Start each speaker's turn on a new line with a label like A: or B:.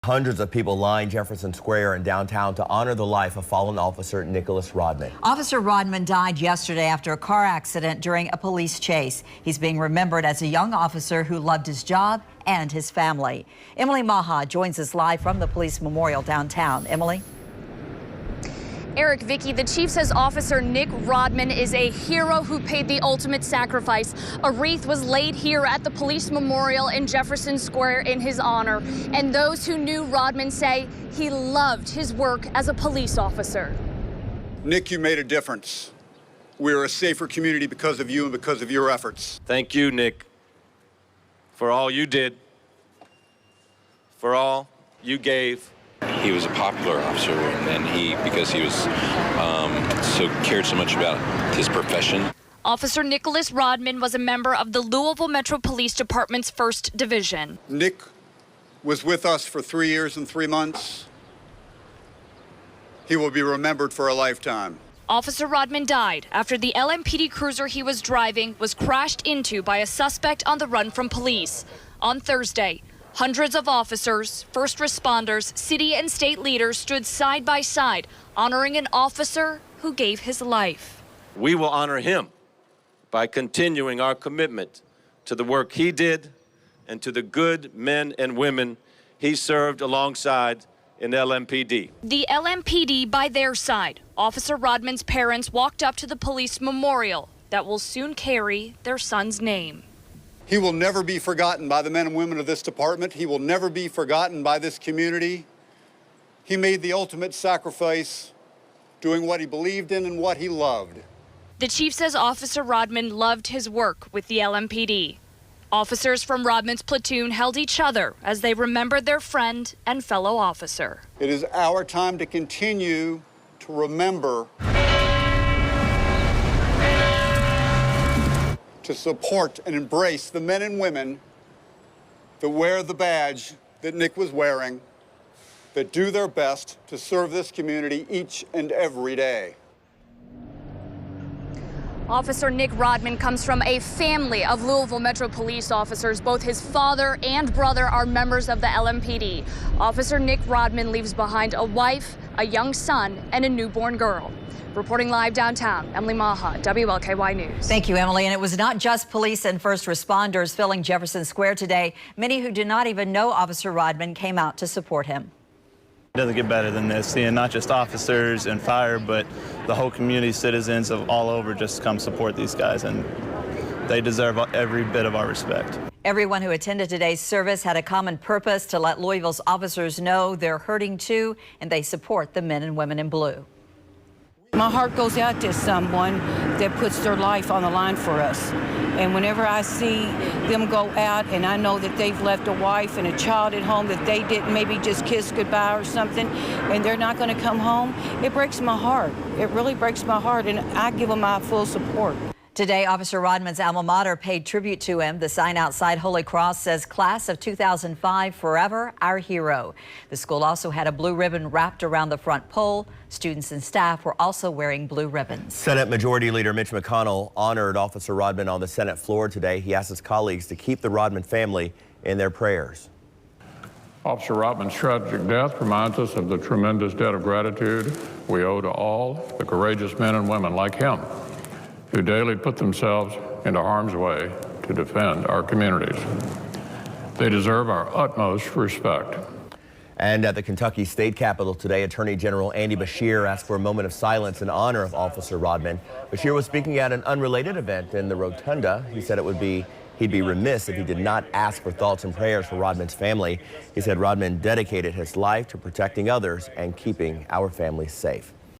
A: Hundreds of people lined Jefferson Square in downtown to honor the life of fallen officer Nicholas Rodman.
B: Officer Rodman died yesterday after a car accident during a police chase. He's being remembered as a young officer who loved his job and his family. Emily Maha joins us live from the police memorial downtown. Emily?
C: Eric, Vicky, the chief says Officer Nick Rodman is a hero who paid the ultimate sacrifice. A wreath was laid here at the police memorial in Jefferson Square in his honor. And those who knew Rodman say he loved his work as a police officer.
D: Nick, you made a difference. We're a safer community because of you and because of your efforts.
E: Thank you, Nick, for all you did, for all you gave.
F: He was a popular officer, and because he was cared so much about his profession.
C: Officer Nicholas Rodman was a member of the Louisville Metro Police Department's 1st Division.
D: Nick was with us for 3 years and 3 months. He will be remembered for a lifetime.
C: Officer Rodman died after the LMPD cruiser he was driving was crashed into by a suspect on the run from police. On Thursday, hundreds of officers, first responders, city and state leaders stood side by side, honoring an officer who gave his life.
E: We will honor him by continuing our commitment to the work he did and to the good men and women he served alongside in LMPD.
C: The LMPD by their side. Officer Rodman's parents walked up to the police memorial that will soon carry their son's name.
D: He will never be forgotten by the men and women of this department. He will never be forgotten by this community. He made the ultimate sacrifice, doing what he believed in and what he loved.
C: The chief says Officer Rodman loved his work with the LMPD. Officers from Rodman's platoon held each other as they remembered their friend and fellow officer.
D: It is our time to continue to remember, to support and embrace the men and women that wear the badge that Nick was wearing, that do their best to serve this community each and every day.
C: Officer Nick Rodman comes from a family of Louisville Metro police officers. Both his father and brother are members of the LMPD. Officer Nick Rodman leaves behind a wife, a young son, and a newborn girl. Reporting live downtown, Emily Maha, WLKY News.
B: Thank you, Emily. And it was not just police and first responders filling Jefferson Square today. Many who did not even know Officer Rodman came out to support him.
G: It doesn't get better than this, seeing not just officers and fire, but the whole community, citizens of all over just come support these guys, and they deserve every bit of our respect.
B: Everyone who attended today's service had a common purpose: to let Louisville's officers know they're hurting too, and they support the men and women in blue.
H: My heart goes out to someone that puts their life on the line for us. And whenever I see them go out and I know that they've left a wife and a child at home that they didn't maybe just kiss goodbye or something, and they're not going to come home, it breaks my heart. It really breaks my heart, and I give them my full support.
B: Today, Officer Rodman's alma mater paid tribute to him. The sign outside Holy Cross says, "Class of 2005, forever our hero." The school also had a blue ribbon wrapped around the front pole. Students and staff were also wearing blue ribbons.
A: Senate Majority Leader Mitch McConnell honored Officer Rodman on the Senate floor today. He asked his colleagues to keep the Rodman family in their prayers.
I: Officer Rodman's tragic death reminds us of the tremendous debt of gratitude we owe to all the courageous men and women like him who daily put themselves into harm's way to defend our communities. They deserve our utmost respect.
A: And at the Kentucky State Capitol today, Attorney General Andy Beshear asked for a moment of silence in honor of Officer Rodman. Beshear was speaking at an unrelated event in the Rotunda. He said he'd be remiss if he did not ask for thoughts and prayers for Rodman's family. He said Rodman dedicated his life to protecting others and keeping our families safe.